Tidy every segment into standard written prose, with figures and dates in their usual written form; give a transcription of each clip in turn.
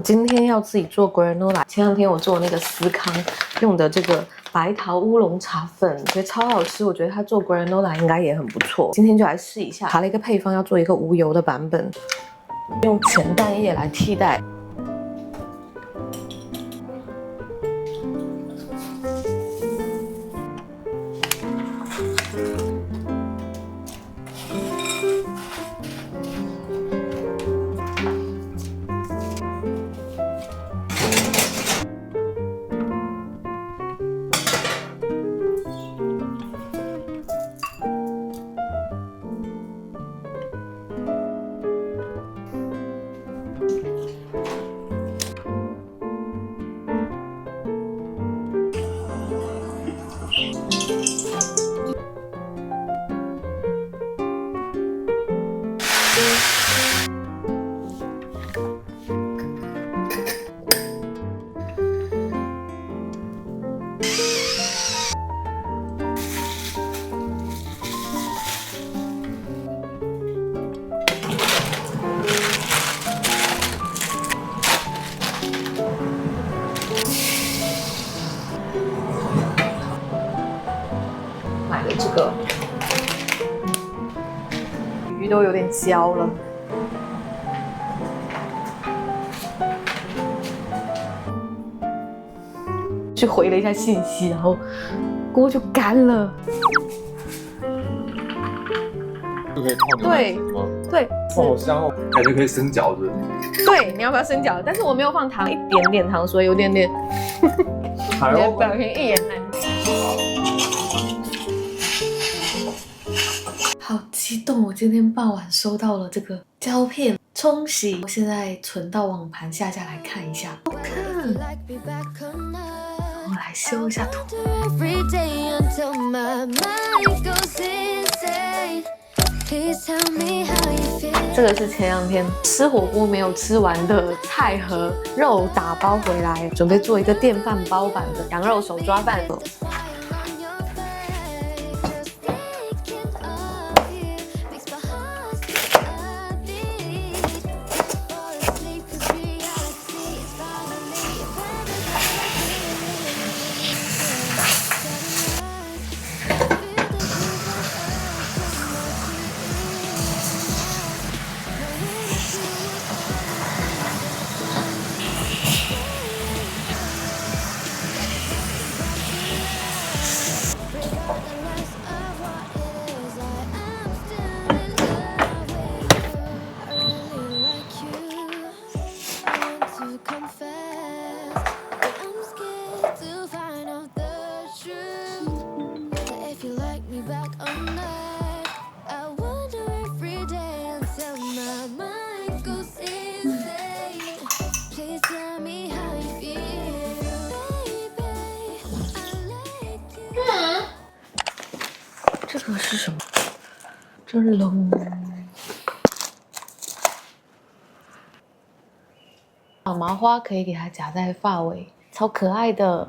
今天要自己做 granola。前两天我做那个司康用的这个白桃乌龙茶粉，我觉得超好吃。我觉得它做 granola 应该也很不错。今天就来试一下，查了一个配方，要做一个无油的版本，用全蛋液来替代。 买了这个鱼都有点焦了，去回了一下信息，然后锅就干了。就可以泡牛奶吗？对，哇，好香哦，感觉可以生饺子。对，你要不要生饺？但是我没有放糖，一点点糖，所以有点点。还你的有表情一言难尽。好激动！我今天傍晚收到了这个胶片冲洗，我现在存到网盘下来看一下。好看，我来修一下图。这个是前两天吃火锅没有吃完的菜和肉打包回来，准备做一个电饭煲版的羊肉手抓饭。这个是什么？真冷。麻花可以给它夹在发尾，超可爱的。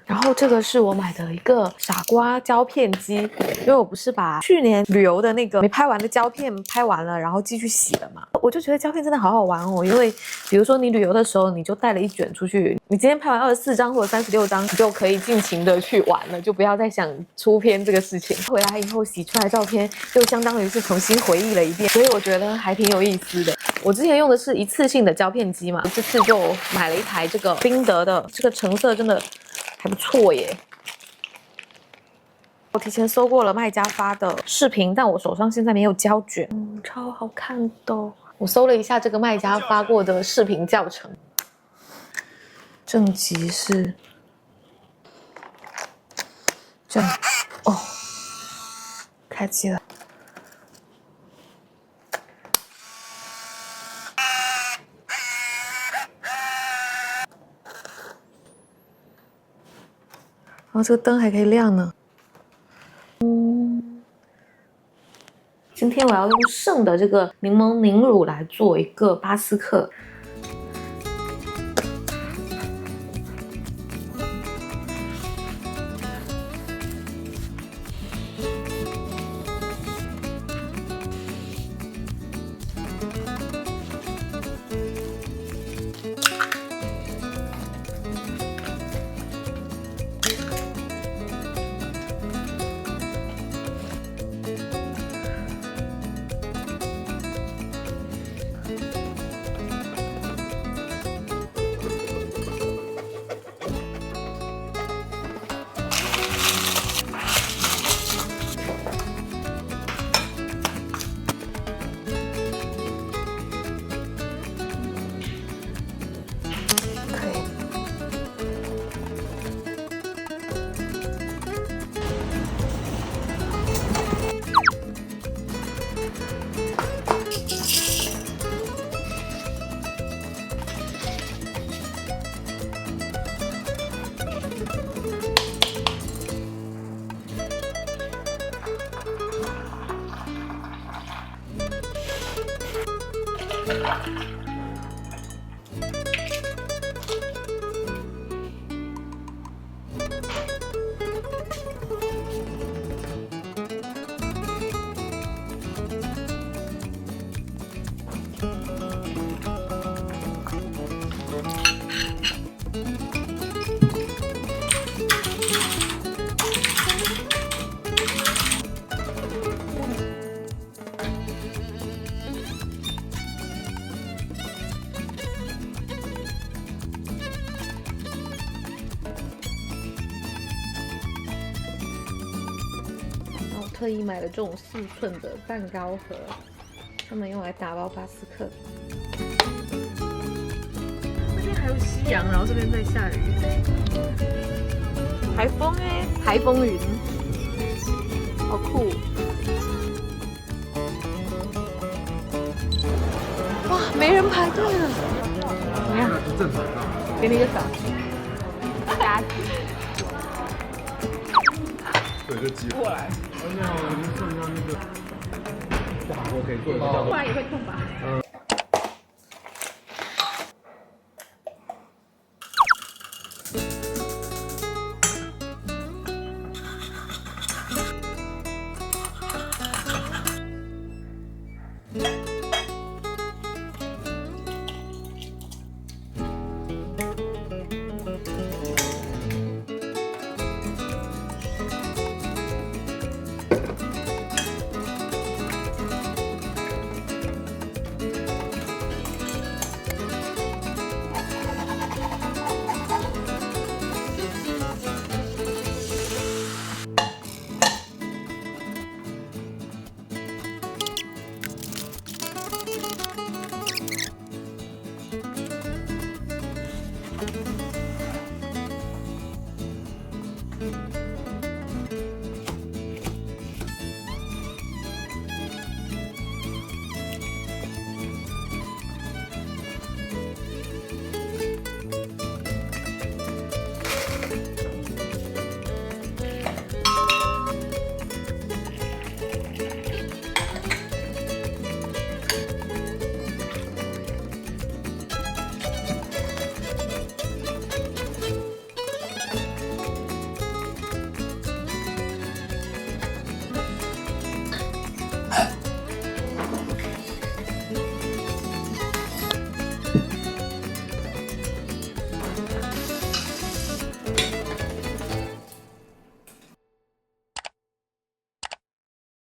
然后这个是我买的一个傻瓜胶片机，因为我不是把去年旅游的那个没拍完的胶片拍完了，然后继续洗了嘛。我就觉得胶片真的好好玩哦，因为比如说你旅游的时候，你就带了一卷出去，你今天拍完24张或者36张，你就可以尽情的去玩了，就不要再想出片这个事情。回来以后洗出来的照片，就相当于是重新回忆了一遍，所以我觉得还挺有意思的。我之前用的是一次性的胶片机嘛，这次就买了一台这个宾得的，这个成色真的还不错耶。我提前搜过了卖家发的视频，但我手上现在没有胶卷，超好看的哦。我搜了一下这个卖家发过的视频教程，正极是这样哦，开机了。然后这个灯还可以亮呢。今天我要用剩的这个柠檬凝乳来做一个巴斯克。特意买了这种4寸的蛋糕盒，他们用来打包巴斯克。那边还有夕阳，然后这边在下雨。台风哎，台风云，好酷！哇，没人排队了，怎么样？是正常的。给你一个手，加对，就挤过来。你好，您剩下那个，哇，我可以做一个。不然也会痛吧？